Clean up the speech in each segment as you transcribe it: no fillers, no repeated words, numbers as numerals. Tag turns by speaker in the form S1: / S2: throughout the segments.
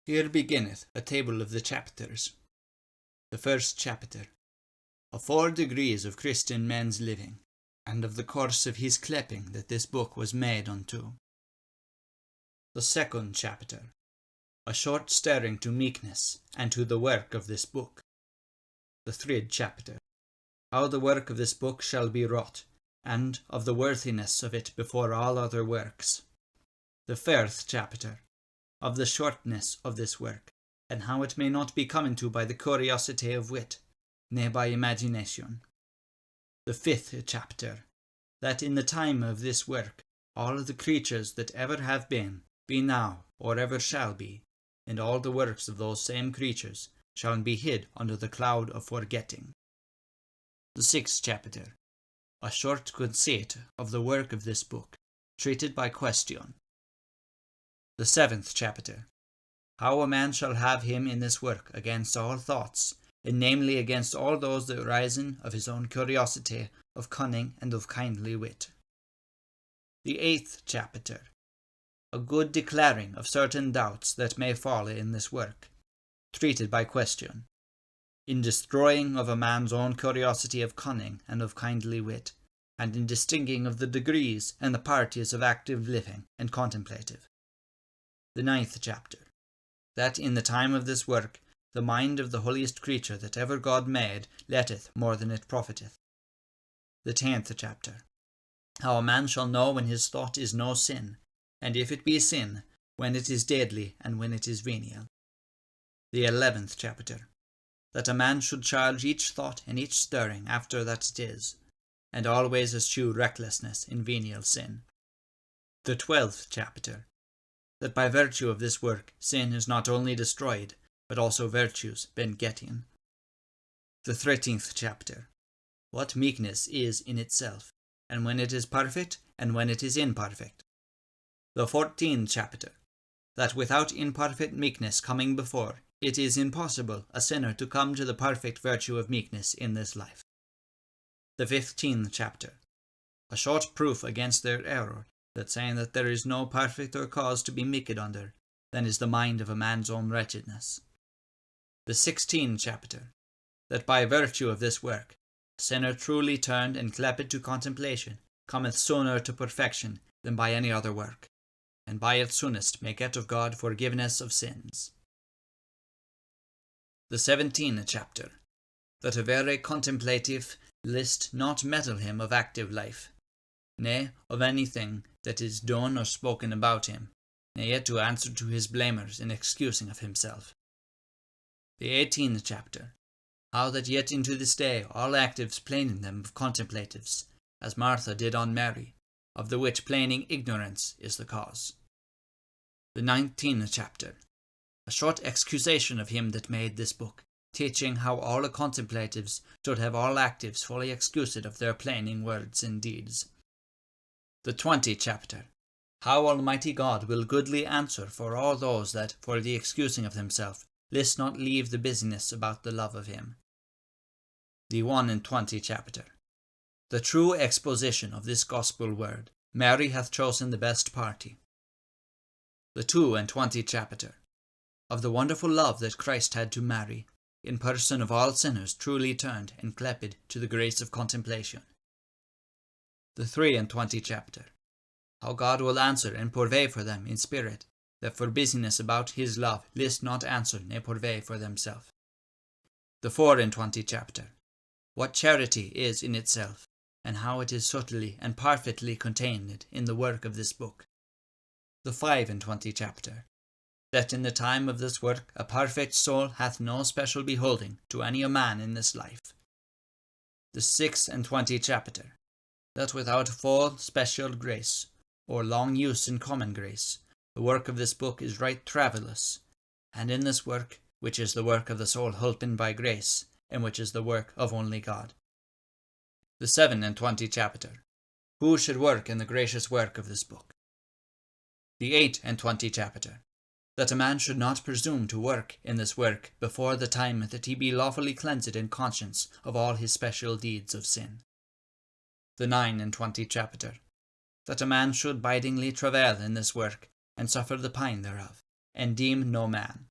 S1: Here beginneth a table of the chapters. The first chapter, of 4 degrees of Christian men's living, and of the course of his clepping that this book was made unto. The second chapter, a short stirring to meekness, and to the work of this book. The third chapter, how the work of this book shall be wrought, and of the worthiness of it before all other works. The fourth chapter, of the shortness of this work, and how it may not be come into by the curiosity of wit, ne by imagination. The fifth chapter, that in the time of this work all the creatures that ever have been, be now, or ever shall be, and all the works of those same creatures shall be hid under the cloud of forgetting. The sixth chapter, a short conceit of the work of this book, treated by question. The seventh chapter, how a man shall have him in this work against all thoughts, and namely against all those that arisen of his own curiosity, of cunning, and of kindly wit. The eighth chapter, a good declaring of certain doubts that may fall in this work, treated by question, in destroying of a man's own curiosity of cunning and of kindly wit, and in distinguishing of the degrees and the parties of active living and contemplative. The ninth chapter, that in the time of this work the mind of the holiest creature that ever God made letteth more than it profiteth. The 10th chapter, how a man shall know when his thought is no sin, and if it be sin, when it is deadly and when it is venial. The 11th chapter, that a man should charge each thought and each stirring after that it is, and always eschew recklessness in venial sin. The 12th chapter, that by virtue of this work sin is not only destroyed, but also virtues been getting. The 13th chapter, what meekness is in itself, and when it is perfect, and when it is imperfect. The 14th chapter, that without imperfect meekness coming before, it is impossible a sinner to come to the perfect virtue of meekness in this life. The 15th chapter, a short proof against their error, that saying that there is no perfecter cause to be meeked under than is the mind of a man's own wretchedness. The 16th chapter, that by virtue of this work, a sinner truly turned and clepped to contemplation cometh sooner to perfection than by any other work, and by it soonest may get of God forgiveness of sins. The 17th chapter, that a very contemplative list not meddle him of active life, nay, of anything that is done or spoken about him, nay, yet to answer to his blamers in excusing of himself. The 18th chapter, how that yet into this day all actives plain in them of contemplatives, as Martha did on Mary, of the which plaining ignorance is the cause. The 19th chapter, a short excusation of him that made this book, teaching how all the contemplatives should have all actives fully excused of their plaining words and deeds. The 20th chapter, how Almighty God will goodly answer for all those that, for the excusing of themselves, list not leave the business about the love of him. The 21st chapter, the true exposition of this gospel word, Mary hath chosen the best party. The 22nd chapter, of the wonderful love that Christ had to Mary, in person of all sinners truly turned and clepped to the grace of contemplation. The 23rd chapter, how God will answer and purvey for them in spirit, that for business about his love list not answer ne purvey for themselves. The 24th chapter, what charity is in itself, and how it is subtly and perfectly contained in the work of this book. The 25th chapter, that in the time of this work a perfect soul hath no special beholding to any a man in this life. The 26th chapter, that without full special grace, or long use in common grace, the work of this book is right travellous, and in this work, which is the work of the soul holpen by grace, and which is the work of only God. The 27th chapter, who should work in the gracious work of this book. The 28th chapter, that a man should not presume to work in this work before the time that he be lawfully cleansed in conscience of all his special deeds of sin. The 29th chapter, that a man should bidingly travail in this work, and suffer the pine thereof, and deem no man,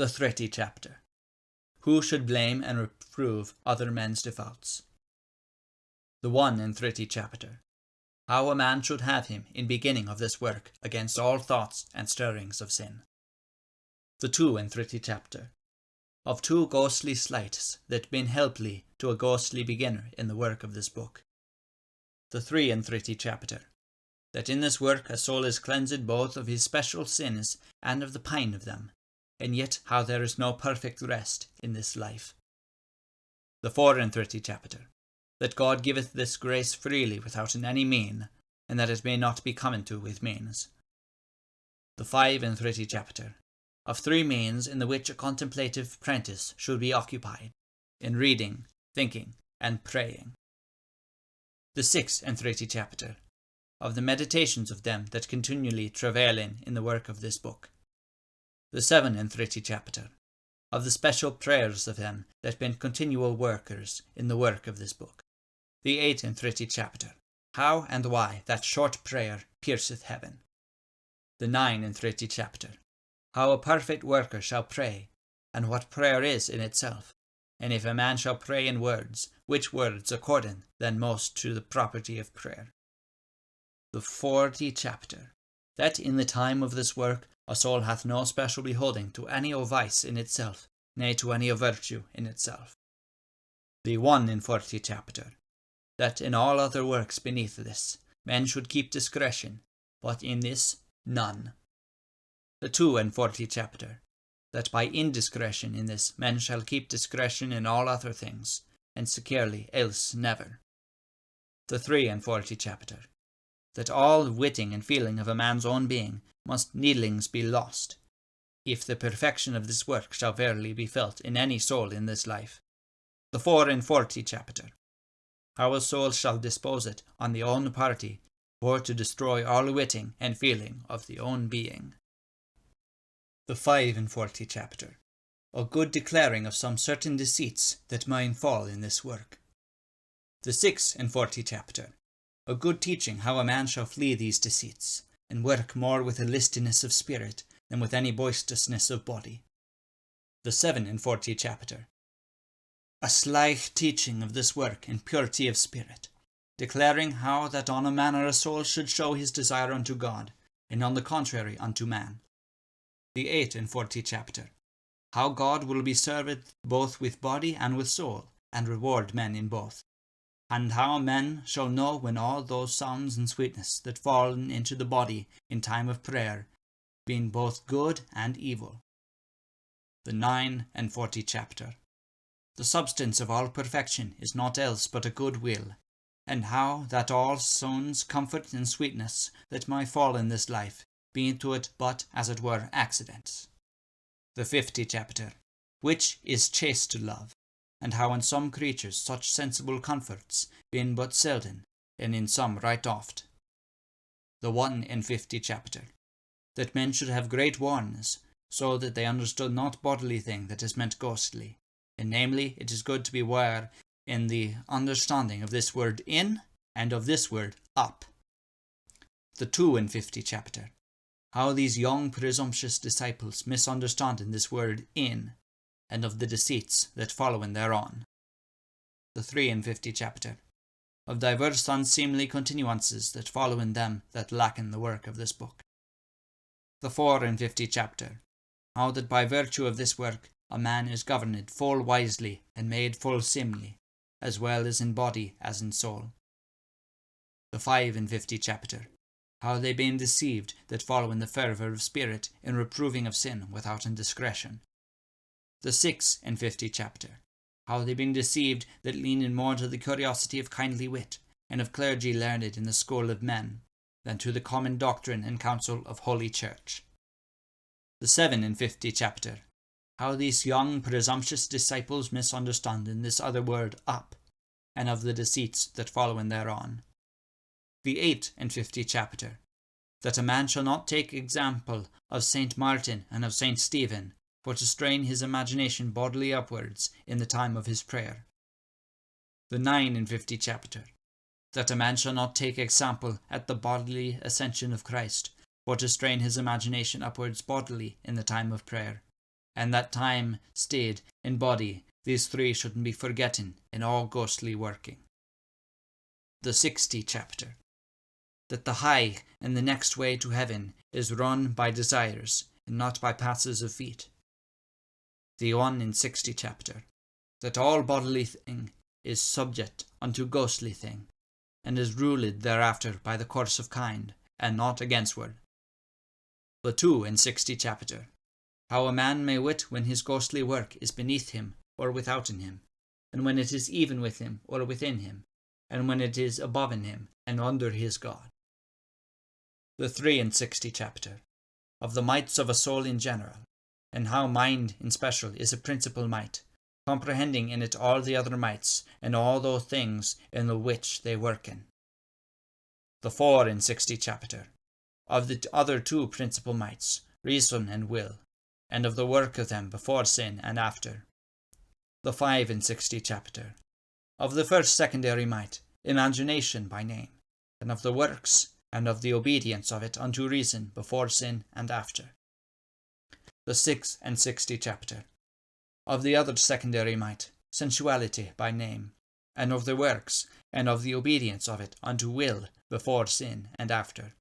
S1: The 30th chapter. Who should blame and reprove other men's defaults? The 31st chapter. How a man should have him in beginning of this work against all thoughts and stirrings of sin. The 32nd chapter. Of two ghostly sleights that been helply to a ghostly beginner in the work of this book. The 33rd chapter. That in this work a soul is cleansed both of his special sins and of the pain of them, and yet how there is no perfect rest in this life. The 34th chapter. That God giveth this grace freely without in any mean, and that it may not be come into with means. The 35th chapter. Of three means in the which a contemplative prentice should be occupied, in reading, thinking, and praying. The 36th chapter. Of the meditations of them that continually travail in the work of this book. The 37th chapter. Of the special prayers of them that been continual workers in the work of this book. The 38th chapter. How and why that short prayer pierceth heaven. The 39th chapter. How a perfect worker shall pray, and what prayer is in itself, and if a man shall pray in words, which words according then most to the property of prayer. The 40th chapter. That in the time of this work a soul hath no special beholding to any of vice in itself, nay to any of virtue in itself. The 41st chapter. That in all other works beneath this, men should keep discretion, but in this none. The 42nd chapter. That by indiscretion in this men shall keep discretion in all other things, and securely else never. The 43rd chapter. That all witting and feeling of a man's own being must needlings be lost, if the perfection of this work shall verily be felt in any soul in this life. The 44th chapter. How a soul shall dispose it on the own party, for to destroy all witting and feeling of the own being. The 45th chapter. A good declaring of some certain deceits that mine fall in this work. The 46th chapter. A good teaching how a man shall flee these deceits, and work more with a listiness of spirit than with any boisterousness of body. The 47th chapter. A slight teaching of this work in purity of spirit, declaring how that on a manner a soul should show his desire unto God, and on the contrary unto man. The 48th chapter. How God will be served both with body and with soul, and reward men in both. And how men shall know when all those sounds and sweetness that fall into the body in time of prayer, being both good and evil. The 49th chapter. The substance of all perfection is naught else but a good will, and how that all sounds, comfort, and sweetness that might fall in this life, being to it but, as it were, accidents. The 50th chapter. Which is chaste to love, and how in some creatures such sensible comforts, being but seldom, and in some right oft. The 51st chapter. That men should have great warnings, so that they understood not bodily thing that is meant ghostly, and namely it is good to beware in the understanding of this word in, and of this word up. The 52nd chapter. How these young presumptuous disciples misunderstand in this word in, and of the deceits that follow in thereon. The 53rd chapter. Of diverse unseemly continuances that follow in them that lacken the work of this book. The 54th chapter. How that by virtue of this work a man is governed full wisely and made full seemly, as well as in body as in soul. The 55th chapter. How they being deceived that follow in the fervour of spirit in reproving of sin without indiscretion. The 56th chapter. How they being deceived that lean in more to the curiosity of kindly wit, and of clergy learned in the school of men, than to the common doctrine and counsel of Holy Church. The 57th chapter. How these young presumptuous disciples misunderstand in this other word up, and of the deceits that follow in thereon. The 58th chapter. That a man shall not take example of Saint Martin and of Saint Stephen, for to strain his imagination bodily upwards in the time of his prayer. The 59th chapter. That a man shall not take example at the bodily ascension of Christ, for to strain his imagination upwards bodily in the time of prayer. and that time stayed in body, these three shouldn't be forgotten in all ghostly working. The 60th chapter. That the high and the next way to heaven is run by desires, and not by passes of feet. The 61st chapter. That all bodily thing is subject unto ghostly thing, and is ruled thereafter by the course of kind, and not againstward. The 62nd chapter. How a man may wit when his ghostly work is beneath him or withouten him, and when it is even with him or within him, and when it is above in him and under his God. The 63rd chapter. Of the mights of a soul in general, and how mind in special is a principal might, comprehending in it all the other mights, and all those things in the which they work in. The 64th chapter. Of the other two principal mights, reason and will, and of the work of them before sin and after. The 65th chapter. Of the first secondary might, imagination by name, and of the works, and of the obedience of it unto reason before sin and after. The 66th chapter. Of the other secondary might, sensuality by name, and of the works, and of the obedience of it unto will before sin and after.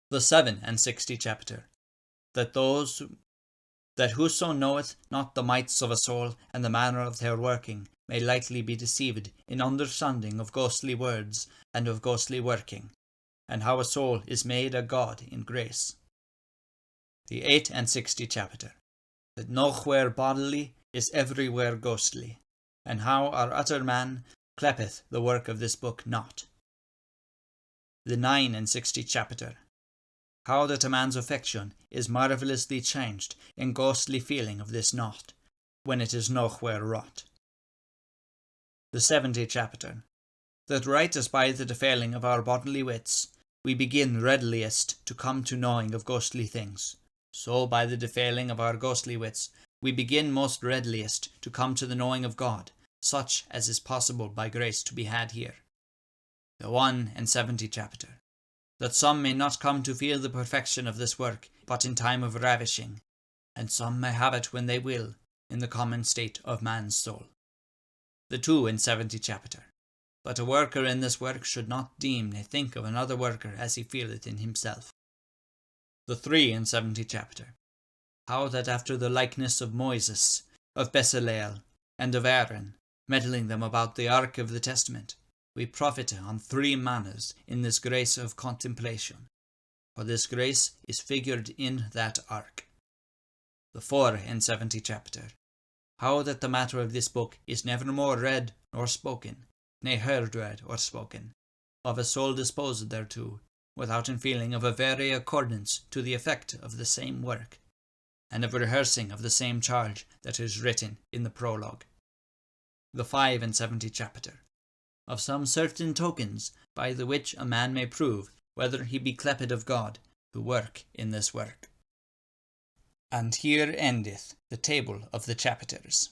S1: The 67th chapter. That whoso knoweth not the mights of a soul and the manner of their working may lightly be deceived in understanding of ghostly words and of ghostly working, and how a soul is made a god in grace. The 68th chapter. That nowhere bodily is everywhere ghostly, and how our utter man clepeth the work of this book not. The 69th chapter. How that a man's affection is marvellously changed in ghostly feeling of this not, when it is nowhere wrought. The 70th chapter. That right as by the defailing of our bodily wits, we begin readiliest to come to knowing of ghostly things, so by the defailing of our ghostly wits, we begin most readiliest to come to the knowing of God, such as is possible by grace to be had here. The 71st chapter. That some may not come to feel the perfection of this work, but in time of ravishing, and some may have it when they will, in the common state of man's soul. The 72nd chapter. But a worker in this work should not deem ne think of another worker as he feeleth in himself. The 73rd chapter. How that after the likeness of Moses, of Bezaleel, and of Aaron, meddling them about the ark of the testament, we profit on three manners in this grace of contemplation, for this grace is figured in that ark. The 74th chapter. How that the matter of this book is never more read nor spoken, ne heard read or spoken, of a soul disposed thereto, without in feeling of a very accordance to the effect of the same work, and of rehearsing of the same charge that is written in the prologue. The 75th chapter. Of some certain tokens by the which a man may prove whether he be cleped of God who work in this work. And here endeth the table of the chapters.